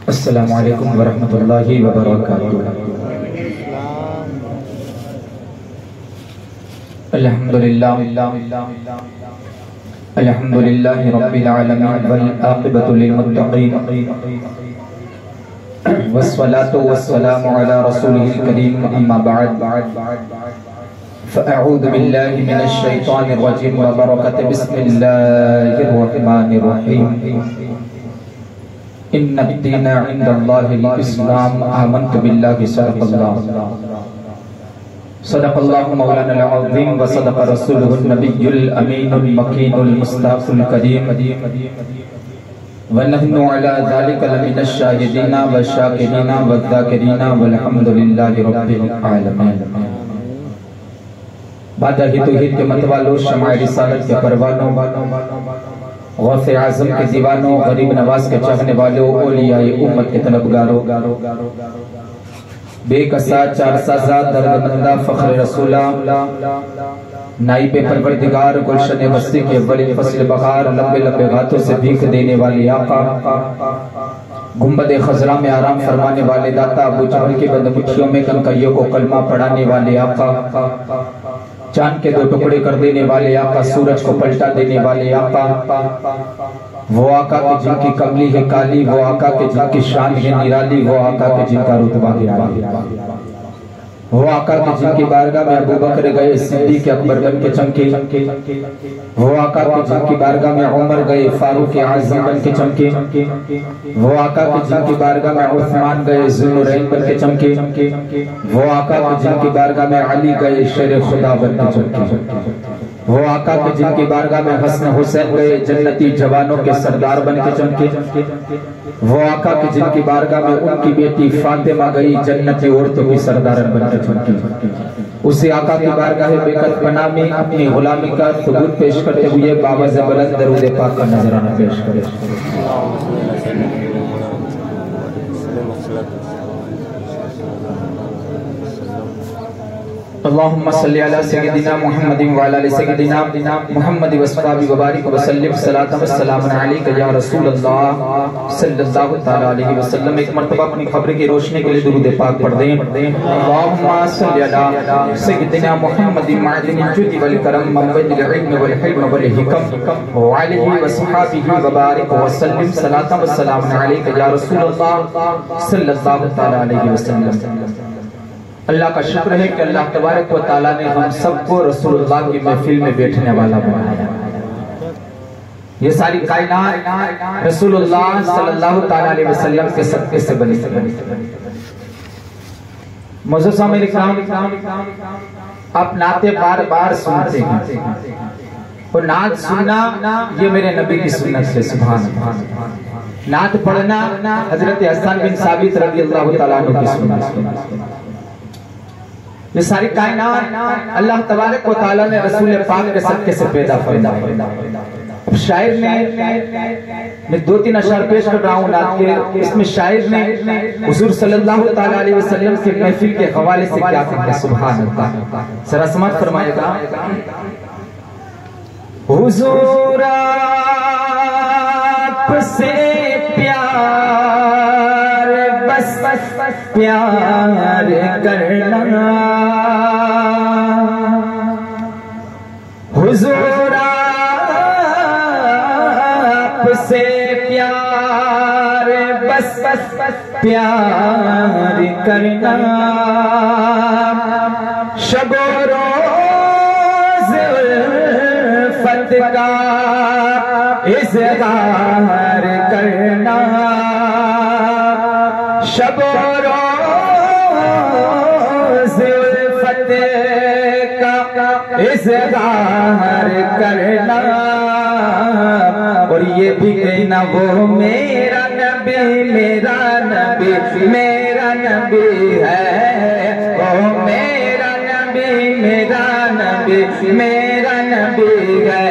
السلام علیکم ورحمۃ اللہ وبرکاتہ۔ الحمدللہ رب العالمین والعاقبۃ للمتقین والصلاة والسلام علی رسولہ الکریم، اما بعد فاعوذ باللہ من الشیطان الرجیم وبرکۃ بسم اللہ الرحمن الرحیم۔ ان الدین عند اللہ الاسلام، آمنت باللہ صدق اللہ مولانا العظیم وصدق رسولہ النبی الامین المکین المصطفى الکریم، ونحن علی ذلک لمن الشاہدین والشاکرین والذاکرین والحمد للہ رب العالمین۔ بادہ ہی توحید کے متوالو، شمع رسالت کے پروانوں، غوث اعظم کے دیوانوں، غریب نواز کے چاہنے والوں، اولیاء امت کے طلبگاروں، بے کسا چار سازہ درد مندہ فخر رسولہ، نائب پروردگار گلشن بستی کے اولی فصل بہار، لمبے لمبے ہاتھوں سے بھیک دینے والے آقا، گنبد خضرا میں آرام فرمانے والے داتا، ابو جہل کی بند مٹھیوں میں کنکریوں کو کلمہ پڑھانے والے آقا، چاند کے دو ٹکڑے کر دینے والے آقا، سورج کو پلٹا دینے والے آقا، وہ آقا کے جن کی کملی ہے کالی، وہ آقا کے جن کی شان ہے نرالی، وہ آقا کے جن کا رتبہ ہے عالی، وہ آقا کے جن کی بارگاہ میں ابو بکر گئے صدیق اکبر بن کے چمکے، وہ آقا کے جن کی بارگاہ میں عمر گئے فاروق اعظم بن کے چمکے، وہ آقا کے جن کی بارگاہ میں عثمان گئے ذو النورین بن کے چمکے، وہ آقا کے جن کی بارگاہ میں علی گئے شیر خدا بن کے چمکے، وہ آقا کے جن کی بارگاہ میں حسن حسین گئے جنتی جوانوں کے سردار بن کے چمکے، وہ آقا کے جن کی بارگاہ میں ان کی بیٹی فاطمہ گئی جنتی عورتوں کی سردارن بن کے چمکے۔ اسی آقا کی بارگاہ بیکت پناہ میں اپنی غلامی کا ثبوت پیش کرتے ہوئے باوز بلند درود پاک کا نظرانہ پیش کرے۔ اللہم صلی علی سیدنا محمد وعلی آل سیدنا محمد وصحبہ وبارک وسلم، صلاۃ والسلام علیک یا رسول اللہ صلی اللہ تعالی علیہ وسلم۔ ایک مرتبہ اپنی خبر کی روشنی کے لیے درود پاک پڑھ دیں۔ اللہم صلی علی سیدنا محمد معدن الجود والکرم، منبع العلم والحلم والحکم، وعلیہ وصحبہ وبارک وسلم، صلاۃ والسلام علیک یا رسول اللہ صلی اللہ تعالی علیہ وسلم۔ اللہ کا شکر ہے کہ اللہ تبارک و تعالیٰ نے ہم سب کو رسول اللہ کی محفل میں بیٹھنے والا بنایا۔ یہ ساری کائنات رسول اللہ صلی اللہ تعالیٰ علیہ وسلم کے صدقے سے بنی۔ معزز سامعین اکرام، آپ نعتیں بار بار سنتے ہیں، اور نعت سننا یہ میرے نبی کی سنت ہے، سبحان اللہ۔ نعت پڑھنا حضرت حسن بن ثابت رضی اللہ تعالیٰ عنہ کی سنت ہے۔ یہ ساری کائنات اللہ تبارک و تعالیٰ نے رسول پاک کے صدقے سے پیدا فرمایا۔ شاعر نے، میں دو تین اشعار پیش کر رہا ہوں نعت کے، اس میں شاعر نے حضور صلی اللہ تعالیٰ علیہ وسلم کی محفل کے حوالے سے کیا کہا ہے، سبحان اللہ۔ ذرا سماعت فرمائے گا۔ حضور آپ سے پیار، بس پیار کرنا، حضور آپ سے پیار، بس پیار کرنا، شب و روز الفت کا اظہار کرنا، شب و روز الفت کا اظہار کرنا، اور یہ بھی کہنا وہ میرا نبی، میرا نبی، میرا نبی ہے، وہ میرا نبی، میرا نبی، میرا نبی ہے،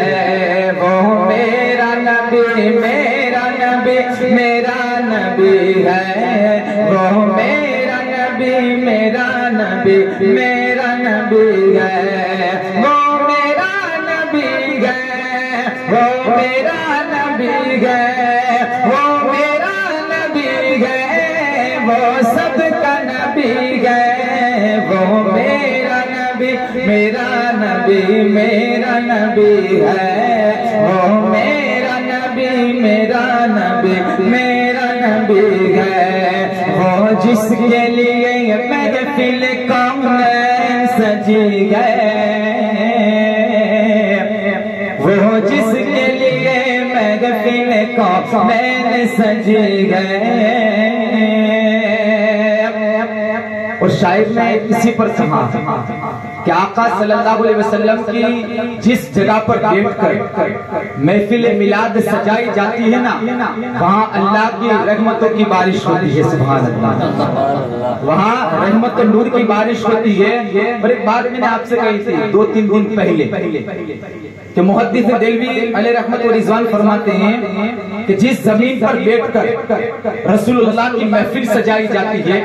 وہ میرا نبی، میرا نبی، میرا نبی ہے، وہ میرا نبی، میرا نبی، میرا نبی ہے، وہ میرا نبی ہے، وہ میرا نبی ہے، وہ میرا نبی ہے وہ میرا نبی، میرا نبی میرا نبی ہے وہ میرا نبی، میرا نبی میرا نبی ہے وہ جس کے لیے محفل کونین سجی گئے، وہ جس کے لیے محفل کونین سجی گئے۔ اور شاعر نے اسی پر کہا کہ آقا صلی اللہ علیہ وسلم کی جس جگہ پر بیٹھ کر محفل میلاد سجائی جاتی ہے نا، وہاں اللہ کی رحمتوں کی بارش ہوتی ہے، سبحان اللہ، وہاں رحمت و نور کی بارش ہوتی ہے۔ اور ایک بات میں نے آپ سے کہی تھی 2-3 دن پہلے کہ محدث دہلوی علیہ رحمت و رضوان فرماتے ہیں کہ جس زمین پر بیٹھ کر رسول اللہ کی محفل سجائی جاتی ہے،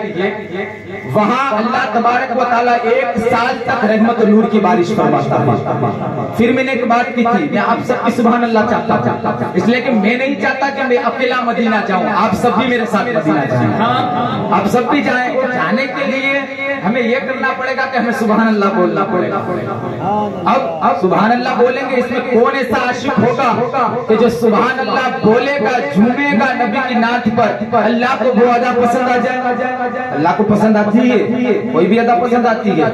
وہاں اللہ تبارک و تعالیٰ 1 سال تک رحمت و نور کی بارش فرماتا ہے۔ پھر میں نے ایک بات کی تھی، میں آپ سب کی سبحان اللہ چاہتا ہوں، اس لیے کہ میں نہیں چاہتا کہ میں اکیلا مدینہ جاؤں، آپ سب بھی میرے ساتھ مدینہ جائیں، آپ سب بھی جائیں۔ جانے کے لیے ہمیں یہ کرنا پڑے گا کہ ہمیں سبحان اللہ بولنا پڑے گا۔ اب سبحان اللہ بولیں گے، اس میں کون ایسا عاشق ہوگا کہ جو سبحان اللہ بولے گا، جھومے گا نبی کی نعت پر، اللہ کو وہ ادا پسند آ جائے؟ اللہ کو پسند آتی ہے، کوئی بھی ادا پسند آتی ہے؟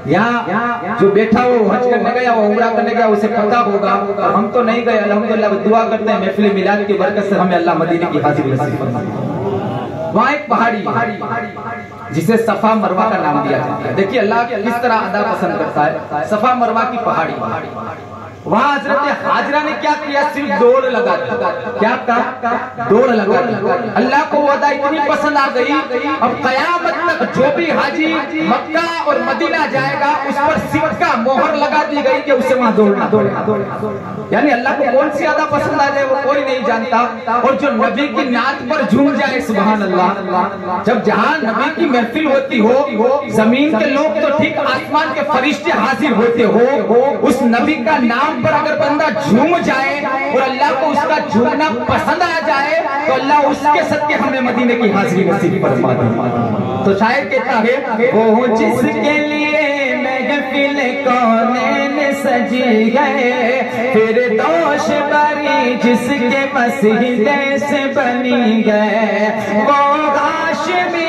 یہاں جو بیٹھا وہ حج کرنے گیا، وہ عمرہ کرنے گیا، اسے پتہ ہوگا، ہم تو نہیں گئے، الحمدللہ دعا کرتے ہیں محفل میلاد کی برکت سے ہمیں اللہ مدینے کی حاضری نصیب فرمائے۔ وہاں ایک پہاڑی جسے صفا مروہ کا نام دیا جاتا ہے، دیکھیے اللہ کس طرح ادا پسند کرتا ہے، صفا مروہ کی پہاڑی، وہاں حضرت حاجرہ نے کیا کیا؟ صرف دوڑ لگا دیا۔ کیا کہا؟ دوڑ لگا دیا۔ اللہ کو وہ ادا اتنی پسند آ گئی، اب قیامت تک جو بھی حاجی مکہ اور مدینہ جائے گا اس پر سکہ مہر لگا دی گئی کہ اسے وہاں دوڑنا دوڑنا۔ یعنی اللہ کو کون سی ادا پسند آ جائے وہ کوئی نہیں جانتا، اور جو نبی کی نعت پر جھوم جائے، سبحان اللہ۔ جب جہاں نبی کی محفل ہوتی ہو، زمین کے لوگ تو ٹھیک، آسمان کے فرشتے حاضر ہوتے ہو، اس نبی کا نام پر اگر بندہ جھوم جائے اور اللہ کو اس کا جھومنا پسند آ جائے تو اللہ اس کے صدقے ہمیں مدینے کی حاضری نصیب فرما دے۔ تو شاعر کہتا ہے وہ جس کے لیے محفل کونین سجی گئے، فردوس بری جس کے مسجد سے بنی گئے، وہ ہاشمی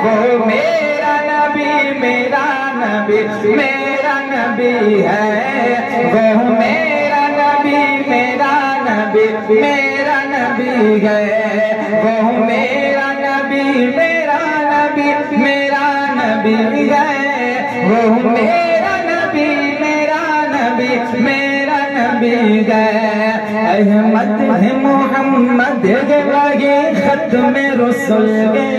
وہ میرا نبی میرا نبی میرا نبی ہے، وہ میرا نبی میرا نبی میرا نبی ہے، وہ میرا نبی میرا نبی میرا نبی ہے، وہ میرا نبی میرا نبی میرا نبی ہے۔ احمد ہے محمد کے وہی ختم رسول کے،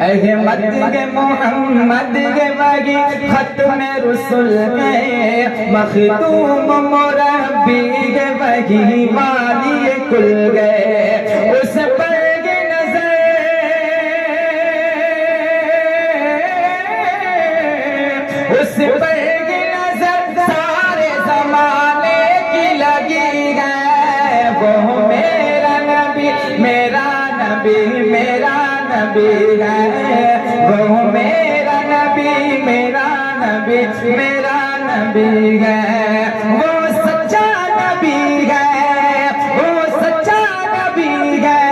احمد کے محمد کے وہی ختم رسول کے، مخدوم مربی کے وہی والی کل گئے، اس پر نظر اس پر نظر سارے زمانے کی لگی گئے، وہ میرا نبی میرا نبی میرا نبی ہے، وہ میرا نبی میرا نبی میرا نبی ہے، وہ سچا نبی ہے، وہ سچا نبی ہے،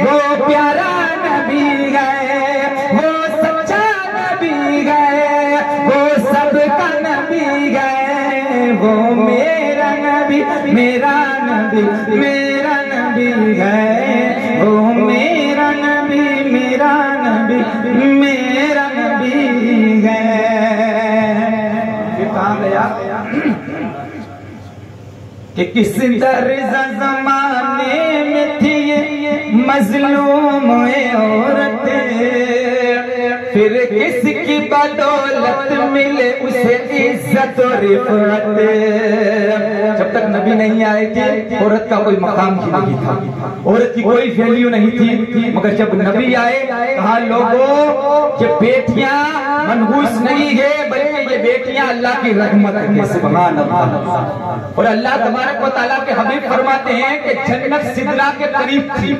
وہ پیارا نبی ہے، وہ سچا نبی ہے، وہ سب کا نبی ہے، وہ میرا نبی میرا نبی میرا نبی ہے، وہ میرا نبی میرا نبی میرا نبی ہے۔ کہاں گیا کہ کس طرز زمانے میں تھی یہ مظلوم عورت، پھر کس کی بدولت ملے اسے عزت و رفعت، جب تک نبی نہیں آئے تھے عورت کا کوئی مقام ہی نہیں تھا، عورت کی کوئی ویلیو نہیں تھی، مگر جب نبی آئے کہا لوگوں کہ بیٹیاں منحوس نہیں ہے بلکہ یہ بیٹیاں اللہ کی رحمت ہے، سبحان اللہ۔ اور اللہ تبارک و تعالیٰ کے حبیب فرماتے ہیں کہ جنت سدرہ کے قریب تھی،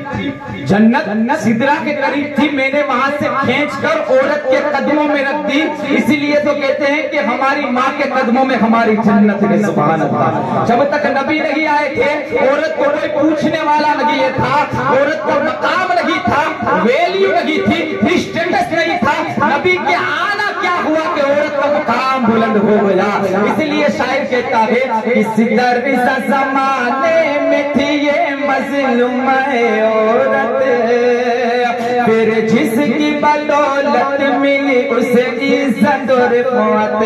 جنت سدرہ کے قریب تھی، میں نے وہاں سے کھینچ کر عورت کے قدموں میں رکھ دی، اسی لیے تو کہتے ہیں کہ ہماری ماں کے قدموں میں ہماری جنت ہے، سبحان اللہ۔ جب تک نبی نہیں آئے تھے عورت کو کوئی پوچھنے والا نہیں تھا، عورت کو مقام نہیں تھا، ویلیو نہیں تھی، اسٹیٹس نہیں تھا، نبی کے آنا کیا ہوا کہ عورت کا مقام بلند ہو گیا۔ اس لیے شاعر کہتا ہے کسی درزہ زمانے میں تھی یہ مظلوم عورت، پھر جس کی بدولت ملی اسے عزت اور رفعت،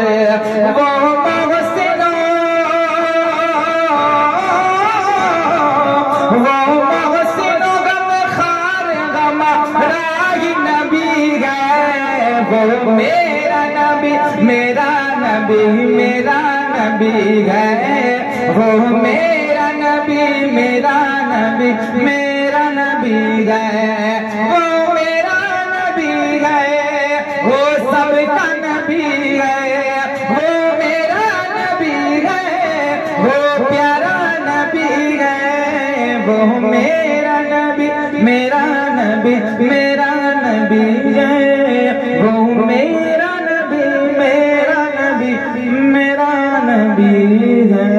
وہ محسنوں غم خار غم راہی نبی ہے، وہ میرا نبی میرا نبی میرا نبی ہے، وہ میرا نبی میرا نبی میرا نبی ہے، وہ میرا نبی ہے، وہ سب کا نبی ہے، وہ میرا نبی ہے، وہ پیارا نبی ہے، وہ میرا نبی میرا نبی میرا نبی ہے، وہ میرا نبی میرا نبی میرا نبی ہے۔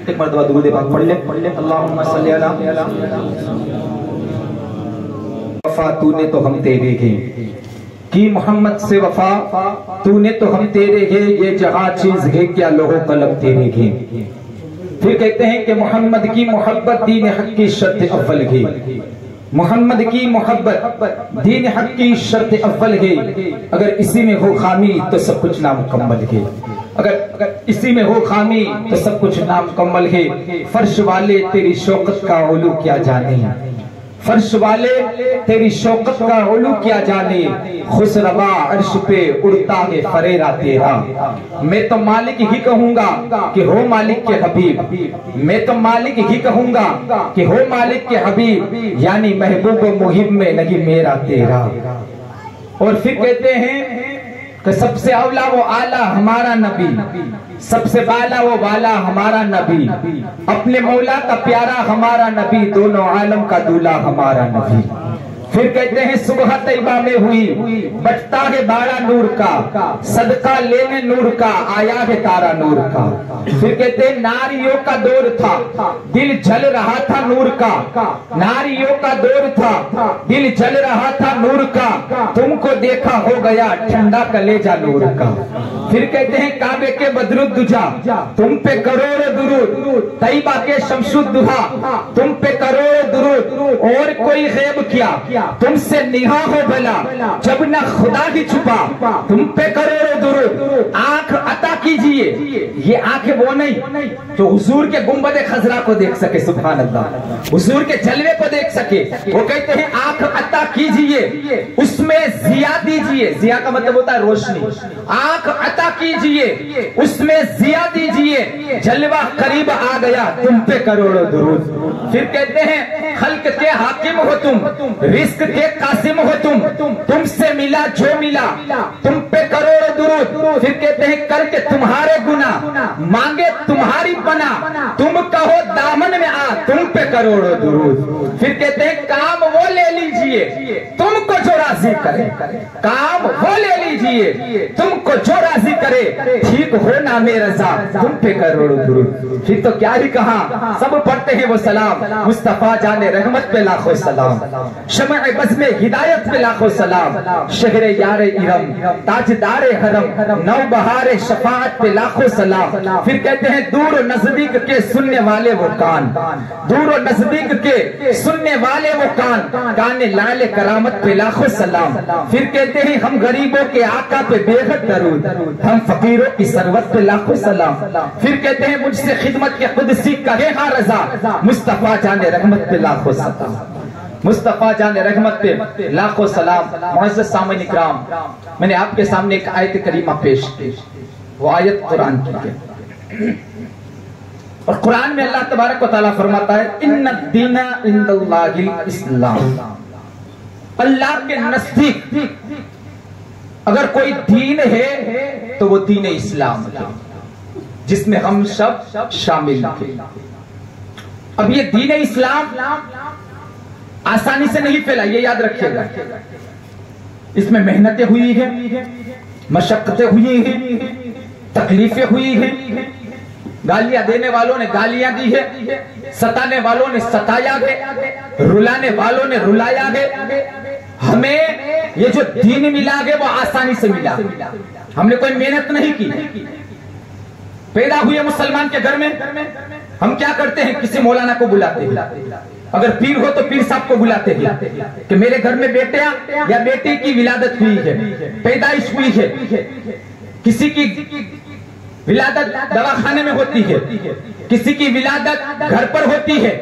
ایک مرتبہ درود پاک پڑھ لیں، اللہم صلی علی وفا تو نے تو ہم تیرے ہیں، کی محمد سے وفا تو نے تو ہم تیرے ہیں، یہ جہاں چیز ہے کیا لوہو قلم تیرے ہیں۔ پھر کہتے ہیں کہ محمد کی محبت دین حق کی شرط اول ہے، محمد کی محبت دین حق کی شرط اول ہے، اگر اسی میں ہو خامی تو سب کچھ نامکمل ہے، اگر اسی میں ہو خامی تو سب کچھ نامکمل ہے۔ فرش والے تیری شوقت کا علو کیا جانے، فرش والے تیری شوقت کا علو کیا جانے، خسروا عرش پہ اڑتا ہے فریرہ تیرا، میں تو مالک ہی کہوں گا کہ ہو مالک کے حبیب، میں تو مالک ہی کہوں گا کہ ہو مالک کے حبیب، یعنی محبوب و محب میں نہیں میرا تیرا۔ اور پھر کہتے ہیں کہ سب سے اولا وہ اعلیٰ ہمارا نبی، سب سے بالا وہ بالا ہمارا نبی، اپنے مولا کا پیارا ہمارا نبی، دونوں عالم کا دولہ ہمارا نبی۔ پھر کہتے ہیں صبح طیبہ میں ہوئی بٹتا ہے باڑا نور کا، صدقہ لینے نور کا آیا ہے تارا نور کا۔ پھر کہتے ہیں ناریوں کا دور تھا دل جل رہا تھا نور کا، ناریوں کا دور تھا دل جل رہا تھا نور کا، تم کو دیکھا ہو گیا ٹھنڈا کلیجہ نور کا۔ پھر کہتے ہیں کعبے کے بدر الدجا تم پہ کروڑ درود، طیبہ کے شمس الدہا تم پہ کروڑ درود، اور کوئی غیب کیا تم سے نہا ہو بھلا، جب نہ خدا ہی چھپا تم پہ کروڑ درود۔ آنکھ عطا کیجئے، یہ آنکھیں وہ نہیں جو حضور کے گنبد خضرا کو دیکھ سکے، سبحان اللہ، حضور کے جلوے کو دیکھ سکے، وہ کہتے ہیں آنکھ عطا کیجئے اس میں ضیا دیجئے، ضیا کا مطلب ہوتا ہے روشنی، آنکھ عطا کیجئے اس میں ضیا دیجئے، جلوہ قریب آ گیا تم پہ کروڑ درود۔ پھر کہتے ہیں خلق کے حاکم ہو تم، رزق کے قاسم ہو تم سے ملا جو ملا تم پہ کروڑ درود۔ پھر کہتے ہیں کر کے تمہارے گناہ مانگے تمہاری پناہ، تم کہو دامن میں آ تم پہ کروڑ درود۔ پھر کہتے ہیں کام وہ لے لیجئے تم کو جو راضی کرے، کام وہ لے لیجئے تم کو جو راضی کرے، ٹھیک ہونا میرا رضا تم پہ کروڑ درود۔ پھر تو کیا ہی کہا، سب پڑھتے ہیں وہ سلام، مصطفیٰ جان رحمت پہ لاکھوں سلام، شمع بزم ہدایت پہ لاکھوں سلام، شہر یار ارم تاجدار حرم نو بہار شفاعت پہ لاکھوں سلام۔ پھر کہتے ہیں دور و نزدیک کے سننے والے وہ کان، دور و نزدیک کے سننے والے وہ کان، کان لال کرامت پہ لاکھوں سلام۔ پھر کہتے ہیں ہم غریبوں کے آقا پہ بے حد درود، ہم فقیروں کی ثروت پہ لاکھوں سلام۔ پھر کہتے ہیں مجھ سے خدمت کے قدسی کہے ہاں رضا، مصطفیٰ جان رحمت پہ لاکھوں سلام، مصطفیٰ جان رحمت پہ لاکھوں سلام۔ معزز سامعین اکرام، میں نے آپ کے سامنے ایک آیت کریمہ پیش کی، وہ آیت قرآن کی ہے، اور قرآن میں اللہ تبارک و تعالیٰ فرماتا ہے ان الدین عند اللہ الاسلام، اللہ کے نزدیک اگر کوئی دین ہے تو وہ دین اسلام ہے، جس میں ہم سب شامل ہیں۔ اب یہ دین اسلام آسانی سے نہیں پھیلا، یہ یاد رکھیے گا، اس میں محنتیں ہوئی ہیں، مشقتیں ہوئی ہیں، تکلیفیں ہوئی ہیں، گالیاں دینے والوں نے گالیاں دی ہے، ستانے والوں نے ستایا گئے، رلانے والوں نے رلایا گئے۔ ہمیں یہ جو دین ملا گئے وہ آسانی سے ملا، ہم نے کوئی محنت نہیں کی۔ پیدا ہوئے مسلمان کے گھر میں ہم کیا کرتے ہیں؟ کسی مولانا کو بلاتے ہیں، اگر پیر ہو تو پیر صاحب کو بلاتے ہیں کہ میرے گھر میں بیٹا یا بیٹی کی ولادت ہوئی ہے، پیدائش ہوئی ہے۔ کسی کی ولادت دواخانے میں ہوتی ہے، کسی کی ولادت گھر پر ہوتی ہے،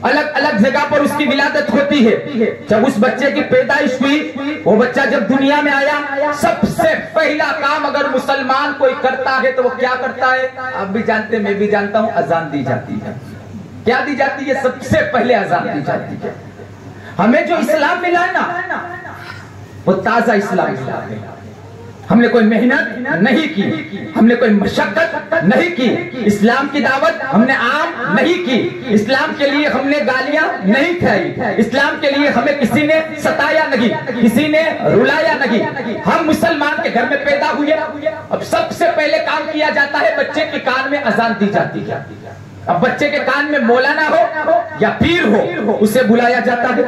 الگ الگ جگہ پر اس کی ولادت ہوتی ہے۔ جب اس بچے کی پیدائش ہوئی، وہ بچہ جب دنیا میں آیا، سب سے پہلا کام اگر مسلمان کوئی کرتا ہے تو وہ کیا کرتا ہے؟ آپ بھی جانتے میں بھی جانتا ہوں، اذان دی جاتی ہے۔ کیا دی جاتی ہے؟ سب سے پہلے اذان دی جاتی ہے۔ ہمیں جو اسلام ملا ہے نا، وہ تازہ اسلام ملا ہے۔ ہم نے کوئی محنت نہیں کی، ہم نے کوئی مشقت نہیں کی، اسلام کی دعوت ہم نے عام نہیں کی، اسلام کے لیے ہم نے گالیاں نہیں کھائی، اسلام کے لیے ہمیں کسی نے ستایا نہیں، کسی نے رلایا نہیں۔ ہم مسلمان کے گھر میں پیدا ہوئے، اب سب سے پہلے کام کیا جاتا ہے، بچے کے کان میں اذان دی جاتی ہے۔ اب بچے کے کان میں مولانا ہو یا پیر ہو، اسے بلایا جاتا ہے،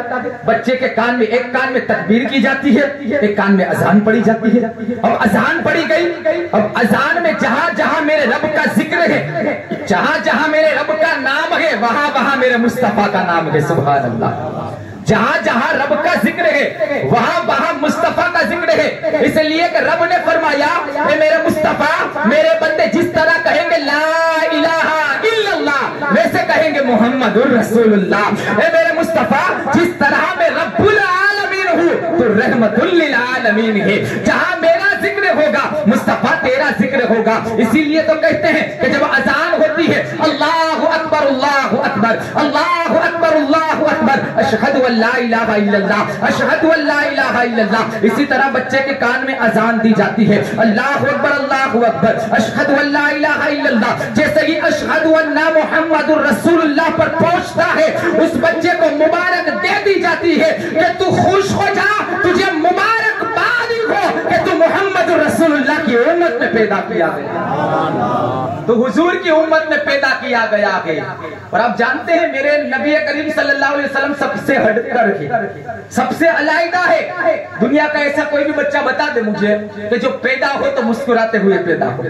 بچے کے کان میں ایک کان میں تکبیر کی جاتی ہے، ایک کان میں اذان پڑھی جاتی ہے۔ اب اذان پڑھی گئی، اب اذان میں جہاں جہاں میرے رب کا ذکر ہے، جہاں جہاں میرے رب کا نام ہے، وہاں وہاں میرے مصطفیٰ کا نام ہے، سبحان اللہ۔ جہاں جہاں رب کا ذکر ہے وہاں وہاں مصطفیٰ کا ذکر ہے، اس لیے کہ رب نے فرمایا اے میرے مصطفیٰ، میرے بندے جس طرح کہیں گے لا الہ الا اللہ، ویسے کہیں گے محمد الرسول اللہ۔ اے میرے مصطفیٰ، جس طرح میں رب العالمین ہوں تو رحمت للعالمین ہے، جہاں میرا ذکر ہوگا مصطفیٰ تیرا ذکر ہوگا۔ اسی لیے تو کہتے ہیں کہ جب اذان ہوتی ہے اللہ اکبر اللہ اکبر اللہ اکبر اللہ اکبر اشہد ان لا الہ الا اللہ اشہد ان لا الہ الا اللہ۔ اسی طرح بچے کے کان میں اذان دی جاتی ہے اللہ اکبر اشہد ان لا الہ الا اللہ۔ جیسے ہی اشہد ان محمد الرسول اللہ پر پہنچتا ہے، اس بچے کو مبارک دے دی جاتی ہے کہ تو خوش ہو جا، تجھے مبارک باد ہو کہ تو محمد الرسول اللہ کی امت میں پیدا کیا گیا، تو حضور کی امت میں پیدا کیا گیا ہے۔ اور آپ جانتے ہیں میرے نبی کریم صلی اللہ علیہ وسلم سب سے ہٹ کر ہے، سب سے علیحدہ ہے۔ دنیا کا ایسا کوئی بھی بچہ بتا دے مجھے کہ جو پیدا ہو تو مسکراتے ہوئے پیدا ہو۔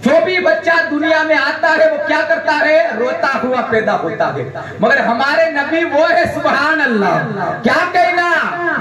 جو بھی بچہ دنیا میں آتا ہے وہ کیا کرتا ہے؟ روتا ہوا پیدا ہوتا ہے، مگر ہمارے نبی وہ ہے سبحان اللہ۔ کیا کہنا،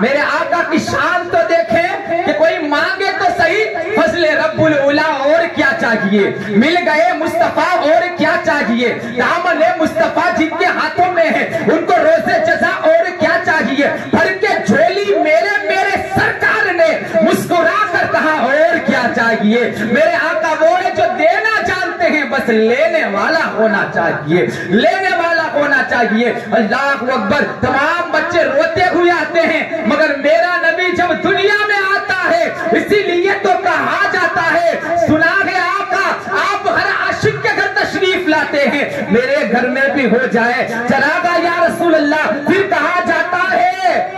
میرے آقا کی شان تو دیکھیں کہ کوئی مانگے تو صحیح، فضل رب العلا اور کیا چاہیے، مل گئے مصطفیٰ اور کیا چاہیے، دامن مصطفیٰ جن کے ہاتھوں میں ہے ان کو روزے جزا اور کیا چاہیے، بھر کے جھولی میرے سرکار نے مسکرا کر کہا اور کیا چاہیے۔ میرے آقا وہ ہے جو دینا جانتے ہیں، بس لینے والا ہونا چاہیے، لینے والا ہونا چاہیے۔ اللہ اکبر۔ تمام بچے روتے ہوئے آتے ہیں، مگر میرا نبی جب دنیا میں آتا ہے اسی لیے تو کہا جاتا ہے، سنا ہے آقا آپ ہر عاشق کے گھر تشریف لاتے ہیں، میرے گھر میں بھی ہو جائے چراغا یا رسول اللہ۔ پھر کہا جاتا ہے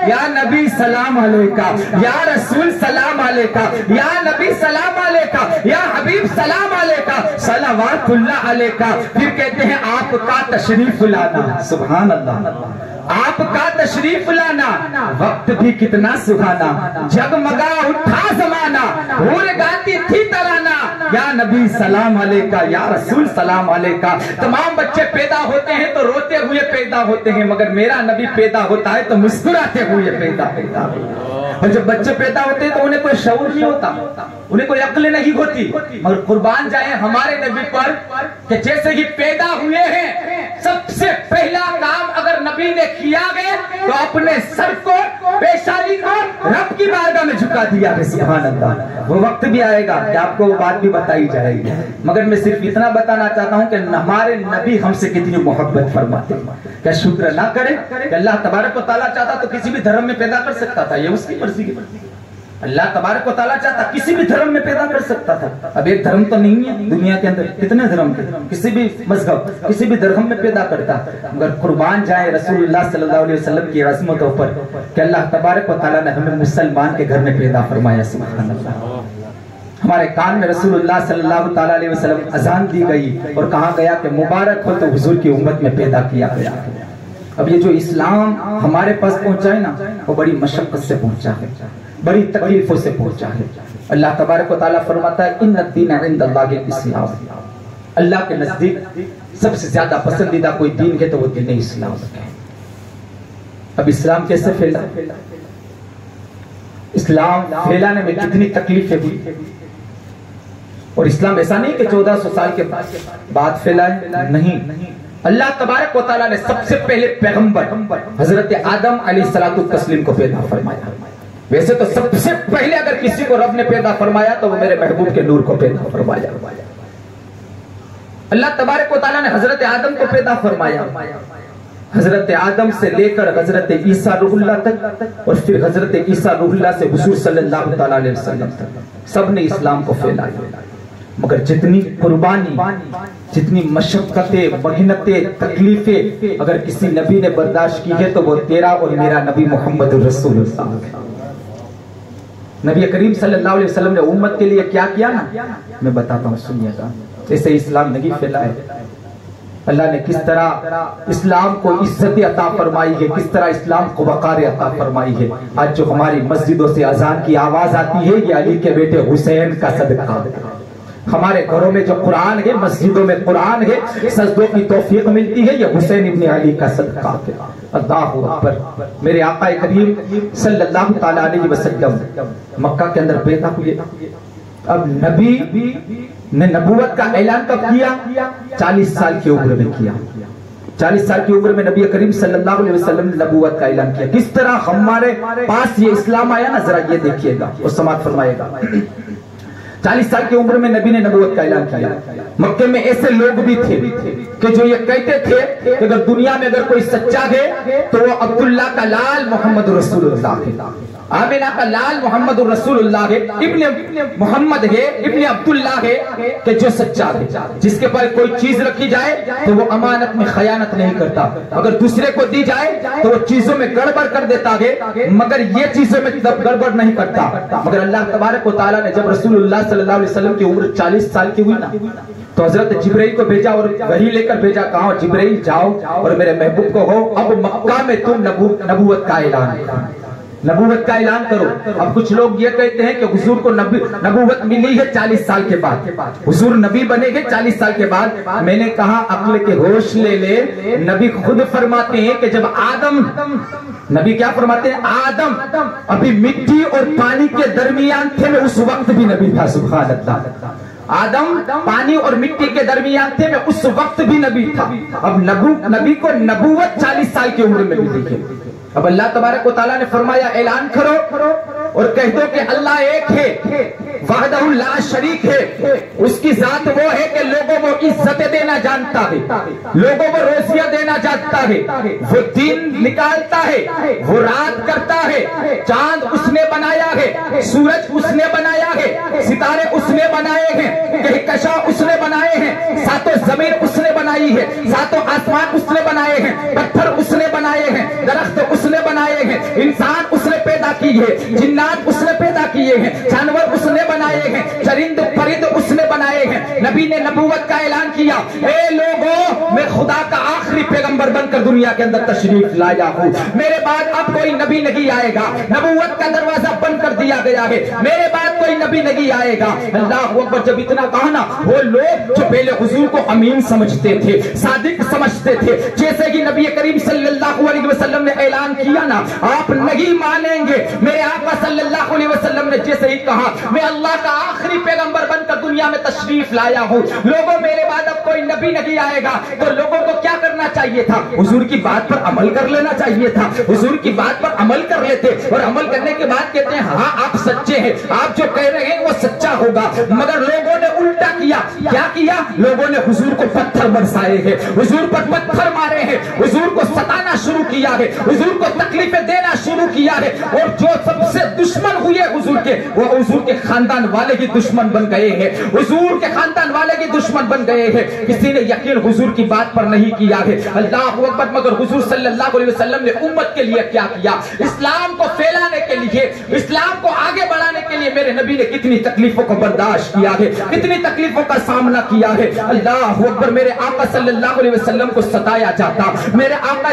یا نبی سلام علیکہ، یا رسول سلام علیکہ، یا نبی سلام علیکہ، یا حبیب سلام علیکہ، صلوات اللہ علیکہ۔ پھر کہتے ہیں آپ کا تشریف لانا، سبحان اللہ، آپ کا تشریف لانا، وقت بھی کتنا سہانا، جگمگا اٹھا زمانہ، حور گاتی تھی ترانہ، یا نبی سلام علیکہ، یا رسول سلام علیکہ۔ تمام بچے پیدا ہوتے ہیں تو روتے ہوئے پیدا ہوتے ہیں، مگر میرا نبی پیدا ہوتا ہے تو مسکراتے ہوئے پیدا ہوتا ہے۔ اور جب بچے پیدا ہوتے ہیں تو انہیں کوئی شعور نہیں ہوتا، انہیں کوئی عقل نہیں ہوتی، مگر قربان جائیں ہمارے نبی پر کہ جیسے ہی پیدا ہوئے ہیں سب سے پہلا کام اگر نبی نے کیا گیا تو اپنے سر کو پیشانی کو رب کی بارگاہ میں جھکا دیا ہے. سبحان اللہ. وہ وقت بھی آئے گا کہ آپ کو وہ بات بھی بتائی جائے گی, مگر میں صرف اتنا بتانا چاہتا ہوں کہ ہمارے نبی ہم سے کتنی محبت فرماتے ہیں. کیا شکر نہ کریں کہ اللہ تبارک و تعالیٰ چاہتا تو کسی بھی دھرم میں پیدا کر سکتا تھا, یہ اس کی مرضی کی. اللہ تبارک و تعالیٰ چاہتا کسی بھی دھرم میں پیدا کر سکتا تھا. اب ایک دھرم تو نہیں ہے دنیا کے اندر, کتنے دھرم تھے, کسی بھی مذہب کسی بھی دھرم میں پیدا کرتا. مگر قربان جائے رسول اللہ صلی اللہ علیہ وسلم کی عظمتوں پر کہ اللہ تبارک و تعالیٰ نے ہمیں مسلمان کے گھر میں پیدا فرمایا. سبحان اللہ. ہمارے کان میں رسول اللہ صلی اللہ تعالیٰ علیہ وسلم اذان دی گئی اور کہا گیا کہ مبارک ہو تو حضور کی امت میں پیدا کیا گیا. اب یہ جو اسلام ہمارے پاس پہنچا ہے نا, وہ بڑی مشقت سے پہنچا ہے, بڑی تکلیفوں سے پہنچا ہے. اللہ تبارک و تعالیٰ فرماتا ہے ان الدین عند اللہ الاسلام, اللہ کے نزدیک سب سے زیادہ پسندیدہ کوئی دین ہے تو وہ دین اسلام ہے. اب اسلام کیسے پھیلا؟ اسلام پھیلانے میں کتنی تکلیفیں ہوئی, اور اسلام ایسا نہیں کہ 1400 سال کے بعد پھیلا ہے, نہیں. اللہ تبارک و تعالیٰ نے سب سے پہلے پیغمبر حضرت آدم علیہ الصلوۃ والتسلیم کو پیدا فرمایا. ویسے تو سب سے پہلے اگر کسی کو رب نے پیدا فرمایا تو وہ میرے محبوب کے نور کو پیدا فرمایا. اللہ تبارک و تعالیٰ نے حضرت آدم کو پیدا فرمایا. حضرت آدم سے لے کر حضرت عیسیٰ روح اللہ تک, اور پھر حضرت عیسیٰ روح اللہ سے حضور صلی اللہ تعالیٰ علیہ وسلم تک, سب نے اسلام کو پھیلایا. مگر جتنی قربانی, جتنی مشقتیں, محنتیں, تکلیفیں اگر کسی نبی نے برداشت کی ہے تو وہ تیرا اور میرا نبی محمد رسول اللہ ہے. نبی کریم صلی اللہ علیہ وسلم نے امت کے لیے کیا کیا نا, میں بتاتا ہوں, سنیے گا. جیسے اسلام نہیں پھیلا ہے, اللہ نے کس طرح اسلام کو عزت عطا فرمائی ہے, کس طرح اسلام کو وقار عطا فرمائی ہے. آج جو ہماری مسجدوں سے اذان کی آواز آتی ہے یہ علی کے بیٹے حسین کا صدقہ. ہمارے گھروں میں جو قرآن ہے, مسجدوں میں قرآن ہے, سجدوں کی توفیق ملتی ہے, یہ حسین ابن علی کا صدقہ ہے. اللہ اکبر. میرے آقا کریم صلی اللہ تعالیٰ علیہ وسلم مکہ کے اندر پیدا ہوئے. اب نبی نے نبوت کا اعلان کب کیا؟ 40 سال کی عمر میں کیا. 40 سال کی عمر میں نبی کریم صلی اللہ علیہ وسلم نے نبوت کا اعلان کیا. کس طرح ہمارے پاس یہ اسلام آیا نا, ذرا یہ دیکھیے گا اور سماعت فرمائے گا. 40 سال کی عمر میں نبی نے نبوت کا اعلان کیا. مکے میں ایسے لوگ بھی تھے کہ جو یہ کہتے تھے کہ اگر دنیا میں اگر کوئی سچا ہے تو وہ عبداللہ کا لال محمد رسول اللہ ہے, آمینہ کا لال محمد رسول اللہ ہے, ابن محمد ہے, ابن عبداللہ ہے, کہ جو سچا ہے, جس کے پر کوئی چیز رکھی جائے تو وہ امانت میں خیانت نہیں کرتا, اگر دوسرے کو دی جائے تو وہ چیزوں میں گڑبڑ کر دیتا ہے, مگر یہ چیزوں میں گڑبڑ نہیں کرتا. مگر اللہ تبارک و تعالیٰ نے جب رسول اللہ صلی اللہ علیہ وسلم کی عمر 40 سال کی ہوئی نا, تو حضرت جبرائیل کو بھیجا اور وحی لے کر بھیجا, کہا جبرائیل جاؤ اور میرے محبوب کو ہو اب مکہ میں تم نبوت کا اعلان نبوت کا اعلان کرو. اب کچھ لوگ یہ کہتے ہیں کہ حضور کو نبوت ملی ہے 40 سال کے بعد, حضور نبی بنے گے 40 سال کے بعد. میں نے کہا عقل کے ہوش لے لے, نبی خود فرماتے ہیں کہ جب آدم, نبی کیا فرماتے ہیں, آدم ابھی مٹی اور پانی کے درمیان تھے, میں اس وقت بھی نبی تھا. سبحان اللہ. آدم پانی اور مٹی کے درمیان تھے, میں اس وقت بھی نبی تھا. اب نبی کو نبوت 40 سال کی عمر میں ملی ہے. اب اللہ تبارک و تعالیٰ نے فرمایا اعلان کرو اور کہہ دو کہ اللہ ایک ہے, وحدہ لا شریک ہے, اس کی ذات وہ ہے کہ لوگوں کو عزت دینا جانتا ہے, لوگوں کو روزیاں دینا جانتا ہے, وہ دن نکالتا ہے, وہ رات کرتا ہے, چاند اس نے بنایا ہے, سورج اس نے بنایا ہے, ستارے اس نے بنائے ہیں, کہکشاں اس نے بنائے ہیں, ساتوں زمین اس نے بنائی ہے, ساتوں آسمان اس نے بنائے ہیں, پتھر اس نے بنائے ہیں, درخت اس نے بنائے ہیں, انسان اس نے پیدا کی ہے, جنات اس نے پیدا کیے ہیں, جانور اس نے بنائے ہیں, چرند پرند اس نے بنائے ہیں. نبی نے نبوت کا اعلان کیا, اے لوگوں میں خدا کا آخری پیغمبر بن کر دنیا کے اندر تشریف لایا ہوں, میرے بعد اب کوئی نبی نہیں آئے گا, نبوت کا دروازہ بند کر دیا گیا ہے, میرے بعد کوئی نبی نہیں آئے گا. اللہ اکبر. جب اتنا کہا نا, وہ لوگ جو پہلے حضور کو امین سمجھتے تھے, صادق سمجھتے تھے, جیسے کہ نبی کریم صلی اللہ علیہ وسلم نے اعلان اعلان کیا نا آپ نہیں مانیں گے. میرے آقا صلی اللہ علیہ وسلم نے جیسے ہی کہا میں اللہ کا آخری پیغمبر بن کر دنیا میں تشریف لایا ہوں, لوگوں میرے بعد اب کوئی نبی نہیں آئے گا, تو لوگوں کو کیا کرنا چاہیے تھا؟ حضور کی بات پر عمل کر لینا چاہیے تھا. حضور کی بات پر عمل کر لیتے اور عمل کرنے کے بعد کہتے ہیں ہاں آپ سچے ہیں, آپ جو کہہ رہے ہیں وہ سچا ہوگا. مگر لوگوں نے الٹا کیا. کیا کیا؟ لوگوں نے حضور کو پتھر برسائے ہیں, حضور پر پتھر مارے ہیں, حضور کو ستانا شروع کیا ہے, حضور کو تکلیفیں دینا شروع کیا ہے, اور جو سب سے دشمن ہوئے حضور کے وہ حضور کے خاندان والے کی دشمن بن گئے ہیں, حضور کے خاندان والے کی دشمن بن گئے ہیں. کسی نے یقین حضور کی بات پر نہیں کیا ہے. اللہ اکبر. مگر حضور صلی اللہ علیہ وسلم نے امت کے لیے کیا کیا؟ اسلام کو پھیلانے کے لیے, اسلام کو آگے بڑھانے کے لیے میرے نبی نے کتنی تکلیفوں کو برداشت کیا ہے, کتنی تکلیفوں کا سامنا کیا ہے. اللہ اکبر. میرے آقا صلی اللہ علیہ وسلم کو ستایا جاتا, میرے آقا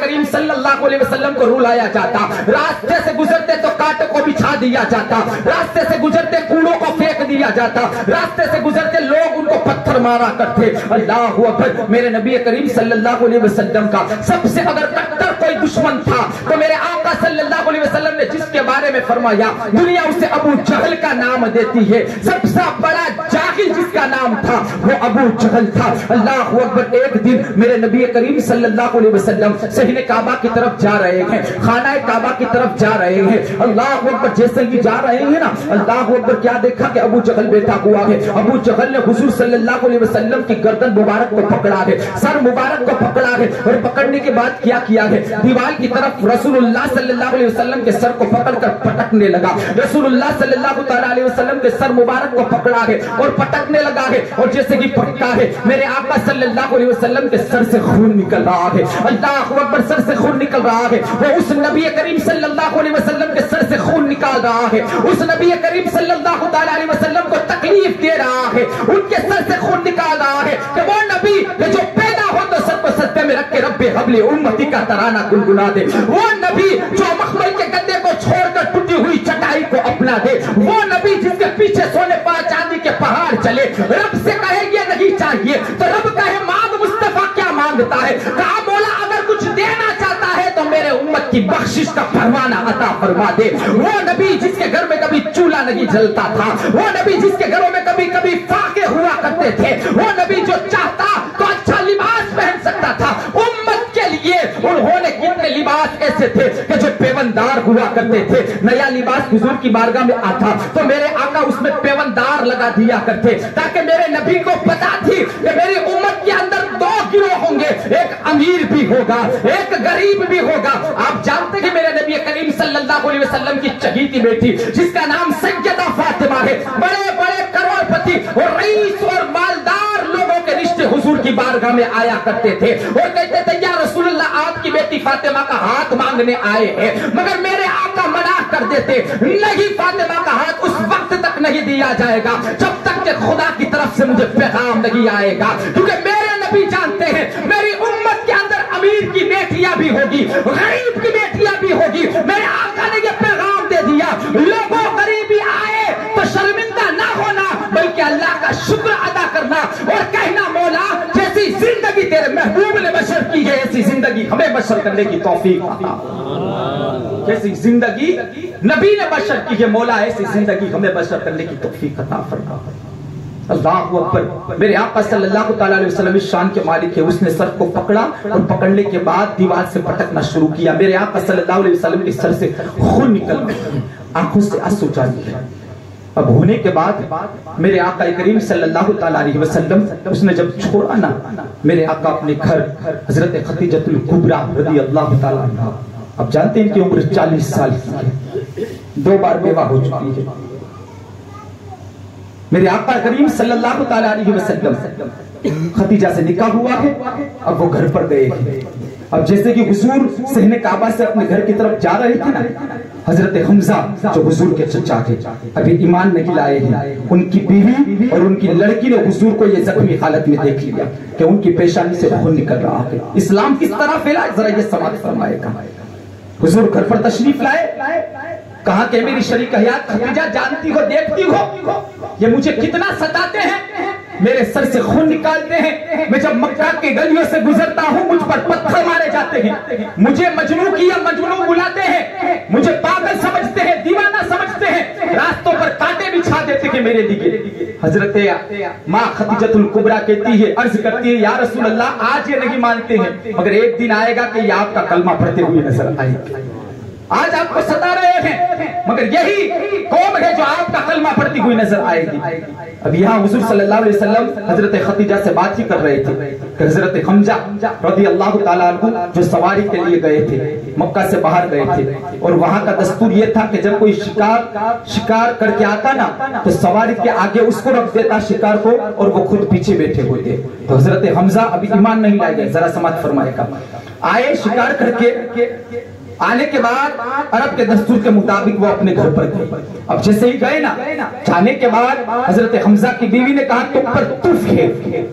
کریم صلی اللہ علیہ وسلم کو رلایا جاتا, راستے سے گزرتے تو کانٹوں کو بچھا دیا جاتا, راستے سے گزرتے کوڑوں کو پھینک دیا جاتا, راستے سے گزرتے لوگ ان کو پتھر مارا کرتے. اللہ اکبر. میرے نبی کریم صلی اللہ علیہ وسلم کا سب سے اگر کٹر کوئی دشمن تھا تو میرے آقا صلی اللہ علیہ وسلم نے جس کے بارے میں فرمایا دنیا اسے ابو جہل کا نام دیتی ہے, سب سے بڑا جاہل جس کا نام تھا وہ ابو جہل تھا. اللہ اکبر. ایک دن میرے نبی کریم صلی اللہ علیہ وسلم صحن کعبہ کی طرف جا رہے ہیں, خانہ کعبہ کی طرف جا رہے ہیں. اللہ اکبر. جیسے ہی جا رہے ہیں نا, اللہ اکبر, کیا دیکھا کہ ابو جہل بیٹھا ہوا ہے. ابو جہل نے حضور صلی اللہ علیہ وسلم کی گردن مبارک کو پکڑا ہے, سر مبارک کو پکڑا ہے, اور پکڑنے کے بعد کیا کیا ہے؟ دیوار کی طرف رسول اللہ صلی اللہ علیہ وسلم کے سر کو پکڑ کر پٹکنے لگا. رسول اللہ صلی اللہ علیہ وسلم کے سر مبارک کو پکڑا ہے اور پٹکنے لگا ہے, اور جیسے کہ پٹکا ہے میرے آقا صلی اللہ علیہ وسلم کے سر سے خون نکل رہا ہے. اللہ اکبر. سر سے خون نکل رہا ہے. وہ اس نبی کریم صلی اللہ علیہ وسلم کے سر سے خون نکال رہا ہے, اس نبی کریم صلی اللہ علیہ وسلم کو تکلیف دے رہا ہے, ان کے سر سے خون نکال رہا ہے کہ وہ نبی جو پیدا ہو تو سر کو سجدے میں رکھ کے رب حبل امتی کا ترانہ گنگنا دے, وہ نبی جو مخمل کے گدے کو چھوڑ کر ٹوٹی ہوئی چٹائی کو اپنا دے, وہ نبی جس کے پیچھے سونے چاندی کے پہاڑ چلے, رب سے کہے یہ نہیں چاہیے تو رب کہے مانگ مصطفیٰ کیا مانگتا ہے, کہا مولا اگر کچھ دینا چاہتا ہے تو میرے امت کی بخشش کا پروانہ عطا فرما دے. وہ نبی جس کے گھر میں کبھی چولہا نہیں جلتا تھا, وہ نبی جس کے گھروں میں کبھی کبھی فاقے ہوا کرتے تھے, وہ نبی جو چاہتا تو اچھا لباس پہن سکتا تھا. امت کے لیے انہوں نے کتنے لباس ایسے تھے کہ جو پیوندار ہوا کرتے تھے. نیا لباس حضور کی بارگاہ میں آتا تو میرے آقا اس میں پیوندار لگا دیا کرتے, تاکہ میرے نبی کو پتا تھی کہ میری امت کے اندر دو گروہ ہوں گے, ایک امیر بھی ہوگا ایک غریب بھی ہوگا. آپ جانتے ہیں میرے نبی کریم صلی اللہ علیہ وسلم کی چہیتی بیٹی جس کا نام سیدہ فاطمہ ہے, بڑے بڑے کروڑ پتی اور رئیس اور مالدار لوگوں کے رشتے حضور کی بارگاہ میں آیا کرتے تھے اور کہتے تھے یا رسول اللہ آپ کی بیٹی فاطمہ کا ہاتھ مانگنے آئے ہیں, مگر میرے آقا منع کر دیتے, نہیں فاطمہ کا ہاتھ اس وقت تک نہیں دیا جائے گا جب تک کہ خدا کی طرف سے مجھے پیغام نہیں آئے گا, کیونکہ میرے نبی جانتے ہیں میری امت کے اندر امیر کی بیٹیاں بھی ہوگی غریب کی بیٹیاں بھی ہوگی. میرے آقا نے یہ پیغام دے دیا, لوگوں غریبی آئے تو شرمندہ نہ ہونا بلکہ اللہ کا شکر ادا کرنا اور کہنا مولا جیسی زندگی تیرے محبوب نے بشر کی ہے ایسی زندگی ہمیں بشر کرنے کی توفیق عطا, جیسی زندگی نبی نے بشر کی ہے مولا ایسی زندگی ہمیں بشر کرنے کی توفیق عطا فرما. اللہ اکبر. میرے آقا صلی اللہ علیہ وسلم اس شان کے مالک ہے, اس نے سر کو پکڑا اور پکڑنے کے بعد دیوار سے پٹکنا شروع کیا. میرے آقا صلی اللہ علیہ وسلم کے سر سے خون نکل رہا, آنکھوں سے آنسو جاری ہے. اب ہونے کے بعد میرے آقا کریم صلی اللہ علیہ وسلم اس نے جب چھوڑا نا میرے آقا اپنے گھر حضرت خدیجۃ الکبریٰ رضی اللہ تعالیٰ عنہا, اب جانتے ہیں کہ عمر 40 سال کی ہے, 2 بار بیوہ ہو چکی ہے. میرے آقا کریم صلی اللہ علیہ وسلم خدیجہ سے نکاح ہوا ہے, اب وہ گھر پر گئے ہیں. اب جیسے کہ حضور صحن کعبہ سے اپنے گھر کی طرف جا رہے تھے نا, حضرت حمزہ جو حضور کے چچا تھے ابھی ایمان نہیں لائے ہیں, ان کی بیوی اور ان کی لڑکی نے حضور کو یہ زخمی حالت میں دیکھ لیا کہ ان کی پیشانی سے خون نکل رہا ہے. اسلام کس طرح پھیلا ذرا یہ سماعت فرمائے گا. حضور گھر پر تشریف لائے, کہا کہ میری شریک حیات خدیجہ جانتی ہو دیکھتی ہو یہ مجھے کتنا ستاتے ہیں, میرے سر سے خون نکالتے ہیں، میں جب مکہ کے گلیوں سے گزرتا ہوں مجھ پر پتھر مارے جاتے ہیں، مجھے مجنون کیا مجنون بلاتے ہیں، مجھے پاگل سمجھتے ہیں، دیوانہ سمجھتے ہیں، راستوں پر کانٹے بچھا دیتے ہیں میرے لیے۔ حضرت ماں خدیجہ الکبریٰ کہتی ہے، عرض کرتی ہے، یا رسول اللہ آج یہ نہیں مانتے ہیں مگر ایک دن آئے گا کہ یہ آپ کا کلمہ پڑھتے ہوئے نظر آئے گا۔ آج آپ کو ستا رہے ہیں مگر یہی قوم ہے جو آپ کا کلمہ پڑھتی ہوئی نظر آئے گی۔ اب یہاں حضور صلی اللہ علیہ وسلم حضرت خدیجہ سے بات ہی کر رہے تھے کہ حضرت حمزہ رضی اللہ تعالیٰ عنہ جو سواری کے لیے گئے تھے، مکہ سے باہر گئے تھے، اور وہاں کا دستور یہ تھا کہ جب کوئی شکار کر کے آتا نا تو سواری کے آگے اس کو رکھ دیتا شکار کو اور وہ خود پیچھے بیٹھے ہوتے۔ تو حضرت حمزہ ابھی ایمان نہیں لائے گئے، ذرا سماعت فرمائے گا، آئے شکار کر کے، آنے کے بعد عرب کے دستور کے مطابق وہ اپنے گھر پر گئے۔ اب جیسے ہی گئے نا، جانے کے بعد حضرت حمزہ کی بیوی نے کہا تم پر تف ہے،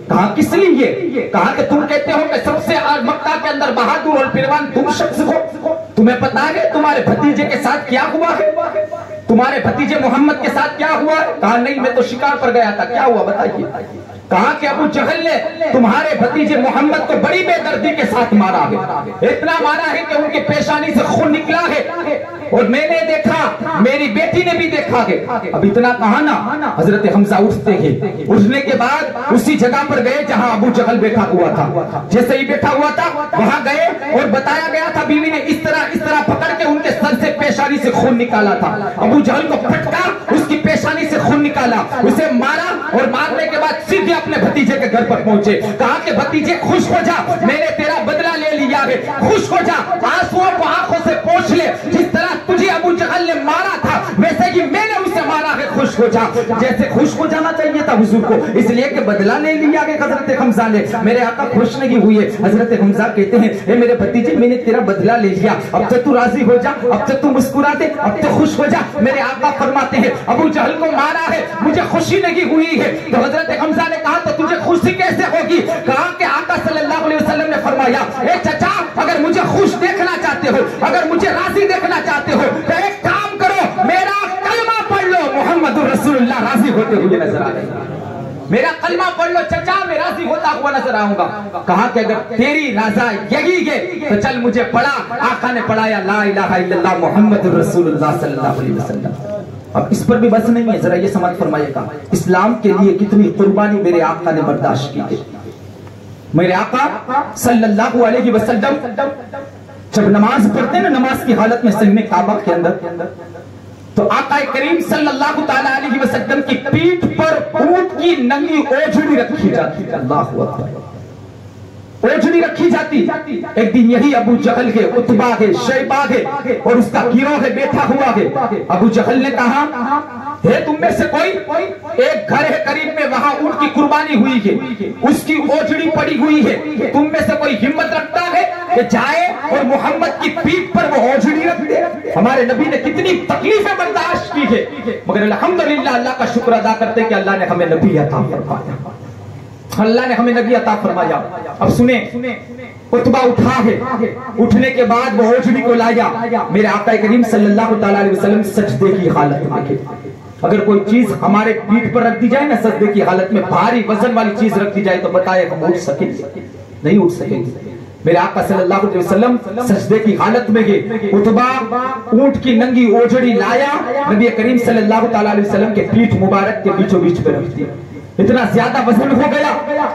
کہا کس لیے؟ کہا کہ تم کہتے ہو کہ سب سے مکہ کے اندر بہادر اور پہلوان تم شخص ہو، تمہیں پتا ہے تمہارے بھتیجے کے ساتھ کیا ہوا ہے؟ تمہارے بھتیجے محمد کے ساتھ کیا ہوا ہے؟ کہا نہیں میں تو شکار پر گیا تھا، کیا ہوا بتائیے۔ کہا کہ ابو جہل نے تمہارے بھتیجے محمد کو بڑی بے دردی کے ساتھ مارا ہے، اتنا مارا ہے کہ ان کے پیشانی سے خون نکلا ہے، اور میں نے دیکھا، میری بیٹی نے بھی دیکھا ہے۔ اب اتنا کہا نا، حضرت حمزہ اٹھتے ہیں، اٹھنے کے بعد اسی جگہ پر گئے جہاں ابو جہل بیٹھا ہوا تھا، جیسے ہی بیٹھا ہوا تھا وہاں گئے اور بتایا گیا تھا بیوی نے اس طرح پکڑ کے ان کے سر سے پیشانی سے خون نکالا تھا، ابو جہل کو پھٹکا، اس کی پیشانی سے خون نکالا، اسے مارا، اور مارنے کے بعد سیدھے اپنے بھتیجے کے گھر پر پہنچے، کہا کہ بھتیجے خوش ہو جا، میں نے تیرا بدلہ لے لیا ہے، خوش ہو جا، آنسوؤں کو آنکھوں سے پوچھ لے، جس طرح تجھے ابو جہل نے مارا تھا ویسے ہی میں نے اسے مارا ہے، خوش ہو جا۔ جیسے خوش ہو جانا چاہیے تھا حضور کو، اس لیے کہ بدلہ لے لیا ہے حضرت حمزہ نے، میرے آقا خوش نہیں ہوئے۔ حضرت حمزہ کہتے ہیں اے میرے بھتیجے میں نے تیرا بدلہ لے لیا، اب تو راضی ہو جا، اب تو مسکرا دے، اب تو خوش ہو جا۔ میرے آقا فرماتے ہیں ابو جہل کو مارا ہے مجھے خوشی نہیں ہوئی ہے، تو حضرت حمزہ نے کہا تو تجھے خوشی کیسے ہوگی؟ کہا کہ آقا صلی اللہ علیہ وسلم نے فرمایا اے چچا اگر مجھے خوش دیکھنا چاہتے ہو، اگر مجھے راضی دیکھنا چاہتے ہو تو ایک کام کرو، میرا کلمہ پڑھ لو، محمد رسول اللہ راضی ہوتے ہوئے نظر آئے گا، میرا کلمہ پڑھ لو چچا میں راضی ہوتا ہوا نظر آؤں گا۔ کہا کہ اگر تیری رضا یہی ہے تو چل مجھے پڑھا۔ آقا نے پڑھایا لا الہ الا اللہ محمد رسول اللہ صلی اللہ علیہ وسلم۔ اب اس پر بھی بس نہیں ہے، ذرا یہ سمجھ فرمائے گا اسلام کے لیے کتنی قربانی میرے آقا نے برداشت کی ہے۔ میرے آقا صلی اللہ علیہ وسلم جب نماز پڑھتے ہیں نا، نماز کی حالت میں سجدے کعبہ کے اندر، تو آقا کریم صلی اللہ تعالی علیہ وسلم کی پیٹھ پر اونٹ کی ننگی اوجھڑی رکھی جاتی، اللہ اکبر، اوجھڑی رکھی جاتی۔ ایک دن یہی ابو جہل کے عتبہ ہے، شیبہ ہے اور اس کا گروہ ہے بیٹھا ہوا ہے۔ ابو جہل نے کہا ہے تم میں سے کوئی ایک گھر ہے قریب میں، وہاں اونٹ کی قربانی ہوئی ہے، اس کی اوجھڑی پڑی ہوئی ہے، تم میں سے کوئی ہمت رکھتا ہے کہ جائے اور محمد کی پیٹھ پر وہ اوجھڑی رکھ دے؟ ہمارے نبی نے کتنی تکلیفیں برداشت کی ہے مگر الحمدللہ اللہ کا شکر ادا کرتے کہ اللہ نے ہمیں نبی عطا فرمایا، اللہ نے ہمیں نبی عطا فرمایا۔ اب سنیں عتبہ اٹھا ہے، اٹھنے کے بعد وہ اوجھڑی کو لایا، میرے آقا کریم صلی اللہ تعالی علیہ وسلم سجدے کی حالت میں۔ اگر کوئی چیز ہمارے پیٹھ پر رکھ دی جائے نا سجدے کی حالت میں، بھاری وزن والی چیز رکھ دی جائے تو بتائے ہم اٹھ سکیں گے؟ نہیں اٹھ سکیں گے۔ میرے آقا صلی اللہ علیہ وسلم سجدے کی حالت میں گئے، عتبہ اونٹ کی ننگی اوجھڑی لایا، نبی کریم صلی اللہ تعالی علیہ وسلم کے پیٹھ مبارک کے بیچوں بیچ میں رکھ دیا۔ اتنا زیادہ وزن ہو گیا،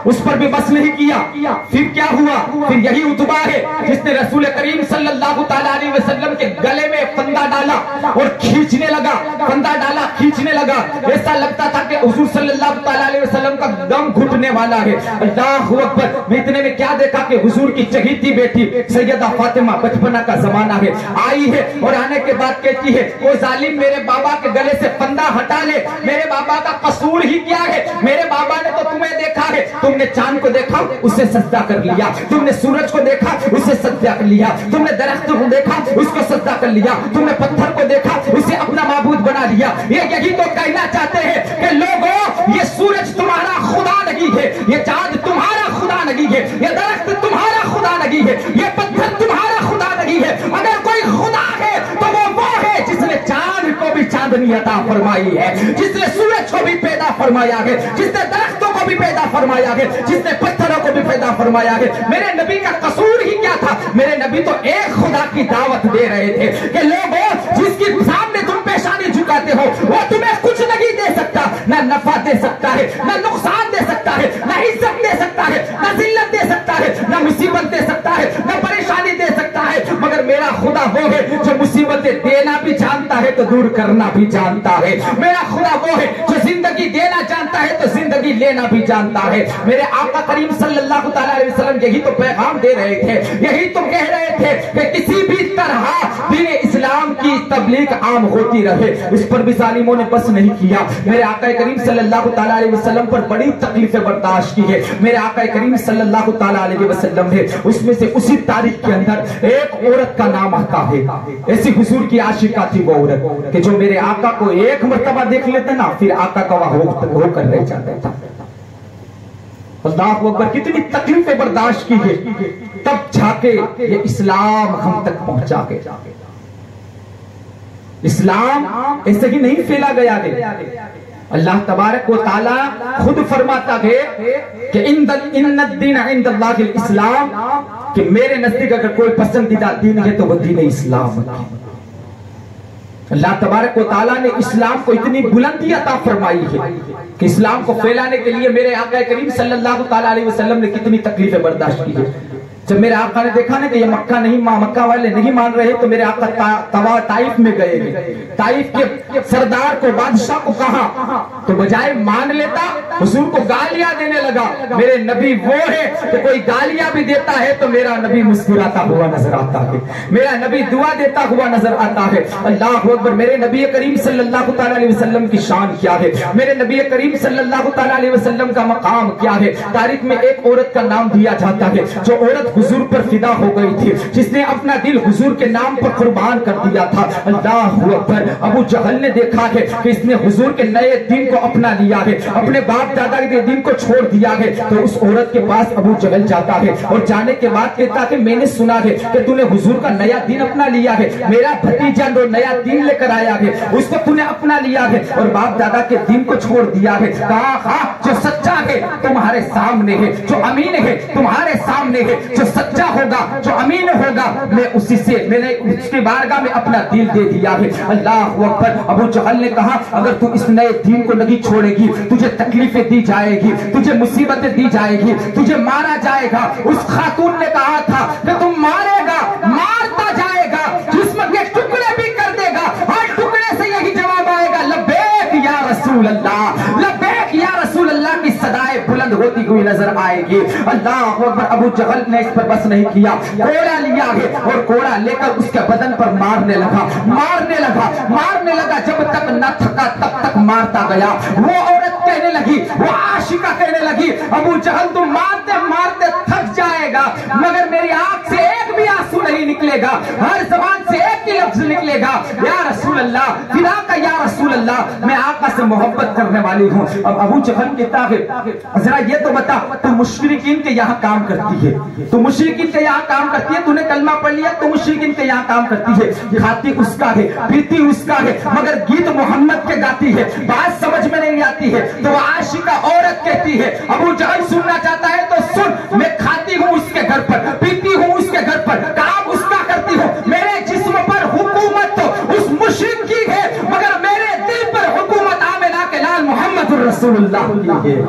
اس پر بھی بس نہیں کیا، پھر کیا ہوا؟ پھر یہی عتبہ ہے جس نے رسول کریم صلی اللہ تعالیٰ علیہ وسلم کے گلے میں پھندا ڈالا اور کھینچنے لگا، پھندا ڈالا کھینچنے لگا، ایسا لگتا تھا کہ حضور صلی اللہ تعالیٰ علیہ وسلم کا دم گھٹنے والا ہے۔ اللہ اکبر! میں اتنے میں کیا دیکھا کہ حضور کی چہیتی بیٹی سیدہ فاطمہ، بچپنا کا زمانہ ہے، آئی ہے اور آنے کے بعد کہتی ہے وہ ظالم میرے بابا کے گلے سے پھندا ہٹا لے، میرے بابا کا قصور ہی کیا ہے؟ میرے بابا نے تو تمہیں دیکھا ہے، تم نے چاند کو دیکھا اسے سجدہ کر لیا، تم نے سورج کو دیکھا اسے سجدہ کر لیا، تم نے درخت کو دیکھا اس کو سجدہ کر لیا، تم نے پتھر کو دیکھا اسے اپنا معبود بنا لیا۔ یہی تو کہنا چاہتے ہیں کہ لوگوں یہ سورج تمہارا خدا نہیں ہے، یہ چاند تمہارا خدا نہیں ہے، یہ درخت تمہارا خدا نہیں ہے، یہ پتھر تمہارا خدا نہیں ہے۔ اگر کوئی خدا ہے تو وہ ہے جس نے چاند کو بھی چاندنی عطا فرمائی ہے، جس نے سورج کو بھی پیدا فرمایا ہے، جس نے درختوں کو کو بھی پیدا فرمایا ہے, جس نے پتھروں کو بھی پیدا فرمایا ہے. میرے نبی کا قصور ہی کیا تھا؟ میرے نبی تو ایک خدا کی دعوت دے رہے تھے کہ لوگوں جس کے سامنے تم پیشانی جھکاتے ہو وہ تمہیں کچھ نہیں دے سکتا, نہ نفع دے سکتا ہے, نہ نقصان دے سکتا ہے, نہ عزت دے سکتا ہے, نہ ذلت دے سکتا ہے, نہ مصیبت دے سکتا ہے, نہ پریشانی دے سکتا ہے, مگر میرا خدا وہ ہے جو مصیبتیں دینا بھی جانتا ہے تو دور کرنا بھی جانتا ہے. میرا خدا وہ ہے جو زندگی دینا جانتا ہے تو زندگی لینا بھی جانتا ہے. میرے آقا کریم صلی اللہ تعالیٰ علیہ وسلم یہی تو پیغام دے رہے تھے, یہی تو کہہ رہے تھے کہ کسی بھی طرح دین اسلام کی تبلیغ عام ہوتی رہے. اس پر بھی ظالموں نے بس نہیں کیا. میرے آقا کریم صلی اللہ تعالیٰ علیہ وسلم پر بڑی تکلیفیں برداشت کی ہے. میرے آقا کریم صلی اللہ تعالیٰ علیہ وسلم نے اس میں سے اسی تاریخ کے اندر ایک عورت کا نام آتا ہے. ایسی حضور کی عاشقہ تھی وہ عورت کہ جو میرے آقا کو ایک مرتبہ دیکھ لیتے نا پھر آقا کا ہو کر رہ جاتا تھا. اللہ اکبر, کتنی تکلیفیں برداشت کی ہے, تب جا کے یہ اسلام ہم تک پہنچا کے. اسلام ایسے ہی نہیں پھیلا گیا ہے. اللہ تبارک و تعالی خود فرماتا ہے کہ ان الدین عند اللہ الاسلام, کہ میرے نزدیک اگر کوئی پسندیدہ دین ہے تو وہ دین اسلام ہے. اللہ تبارک و تعالیٰ نے اسلام کو اتنی بلندی عطا فرمائی ہے کہ اسلام کو پھیلانے کے لیے میرے آقا کریم صلی اللہ تعالیٰ علیہ وسلم نے کتنی تکلیفیں برداشت کی ہے. جب میرے آقا نے دیکھا نا کہ یہ مکہ والے نہیں مان رہے تو میرے آقا طائف میں گئے. طائف کے سردار کو, بادشاہ کو کہا تو بجائے مان لیتا حضور کو گالیاں دینے لگا. میرے نبی وہ ہے کہ کوئی گالیاں بھی دیتا ہے تو میرا نبی مسکراتا ہوا نظر آتا ہے, میرا نبی دعا دیتا ہوا نظر آتا ہے. اللہ اکبر. میرے نبی کریم صلی اللہ تعالیٰ علیہ وسلم کی شان کیا ہے, میرے نبی کریم صلی اللہ تعالیٰ علیہ وسلم کا مقام کیا ہے. تاریخ میں ایک عورت کا نام دیا جاتا ہے جو عورت حضور پر فدا ہو گئی تھی, جس نے اپنا دل حضور کے نام پر قربان کر دیا تھا. اللہ اکبر. ابو جہل نے دیکھا ہے کہ اس نے حضور کے نئے دین کو اپنا لیا ہے, اپنے باپ دادا کے دین کو چھوڑ دیا ہے, تو اس عورت کے پاس ابو جہل جاتا ہے اور جانے کے بعد کہتا کہ میں نے سنا ہے کہ تو نے حضور کا نیا دین اپنا لیا ہے, میرا بھتیجا جو نیا دین لے کر آیا ہے اس کو تو نے اپنا لیا ہے اور باپ دادا کے دین کو چھوڑ دیا ہے. کہا ہاں, جو سچا ہے تمہارے سامنے ہے, جو امین ہے تمہارے سامنے ہے, جو سچا ہوگا, جو امین ہوگا, میں اسی سے میں نے اس کی بارگاہ میں اپنا دل دے دیا ہے. اللہ اکبر. ابو جہل نے کہا اگر تو اس نئے دین کو نہیں چھوڑے گی تجھے تکلیفیں دی جائے گی, تجھے مصیبتیں دی جائے گی, تجھے مارا جائے گا. اس خاتون نے کہا تھا کہ تم مارے گا, مارتا جائے گا, جسم کے ٹکڑے بھی کر دے گا, ہر ٹکڑے سے یہی جواب آئے گا لبیک یا رسول اللہ, لبیک یا رسول اللہ کی صدائیں بلند ہوتی ہوئی نظر آئے گی. اللہ اکبر. ابو جہل نے اس پر بس نہیں کیا, کوڑا لیا ہے اور کوڑا لے کر اس کے بدن پر مارنے لگا, مارنے لگا, مارنے لگا. جب تک نہ تھکا تب تک مارتا گیا. وہ عورت کہنے لگی, وہ عاشقہ کہنے لگی, ابو جہل تم مارتے مارتے تھک جائے گا مگر میری آنکھ سے ایک بھی آنسو نہیں نکلے گا, ہر زبان سے ایک ہی لفظ نکلے گا یا رسول اللہ, فدا کا یا رسول اللہ, میں آقا سے محبت کرنے والی ہوں. اب ابو جہل کہتا ہے ذرا یہ تو بتا تو مشرکین کے یہاں کام کرتی ہے, تو مشرکین کے یہاں کام کرتی ہے, تو نے کلمہ پڑھ لیا تو مشرکین کے یہاں کام کرتی ہے, کھاتی اس کا ہے, پیتی اس کا ہے, مگر گیت محمد کے گاتی ہے, بات سمجھ میں نہیں آتی ہے تو وہ عاشقہ عورت کہتی ہے. ابو جہل سننا چاہتا ہے تو سن, میں کھاتی ہوں اس کے گھر پر, پیتی ہوں اس کے گھر پر, کام اس کا کرتی ہوں, میرے جسم پر حکومت تو اس مشرک کی ہے مگر میرے دل پر حکومت آمنہ کے لال محمد الرسول اللہ کی ہے,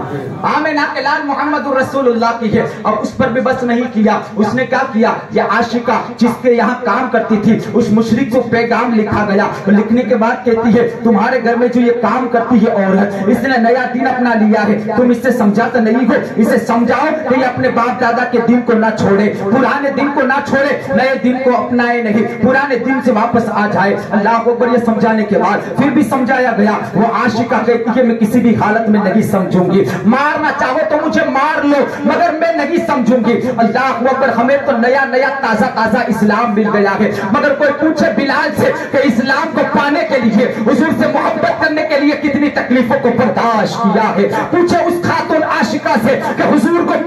آمنہ کے لال محمد الرسول اللہ کی ہے. اب اس پر بھی بس نہیں کیا, اس نے کیا کیا, یہ عاشقہ جس کے یہاں کام کرتی تھی اس مشرک کو پیغام لکھا گیا. لکھنے کے بعد کہتی ہے تمہارے گھر میں جو یہ کام کرتی ہے عورت, اس نے نیا دین اپنا لیا ہے, تم اس سے سمجھاتا نہیں ہو, اسے سمجھاؤ کہ یہ اپنے باپ دادا کے دین کو نہ چھوڑے, پرانے دین کو نہ چھوڑے, نئے دین کو اپنائے نہیں, پرانے دین سے واپس آ جائے. اللہ اکبر. یہ سمجھانے کے بعد پھر بھی سمجھایا گیا. وہ عاشقہ کہتی ہے میں کسی بھی حالت میں نہیں سمجھوں گی, مارنا چاہو تو مجھے مار لو مگر میں نہیں سمجھوں گی. اللہ اکبر. ہمیں تو نیا نیا تازہ تازہ اسلام مل گیا ہے مگر کوئی پوچھے بلال سے کہ اسلام کو پانے کے لیے, حضور سے محبت کرنے کے لیے کتنی تکلیفوں کو برداشت کیا ہے, پوچھے اس خاتون عاشقہ سے کہ حضور کو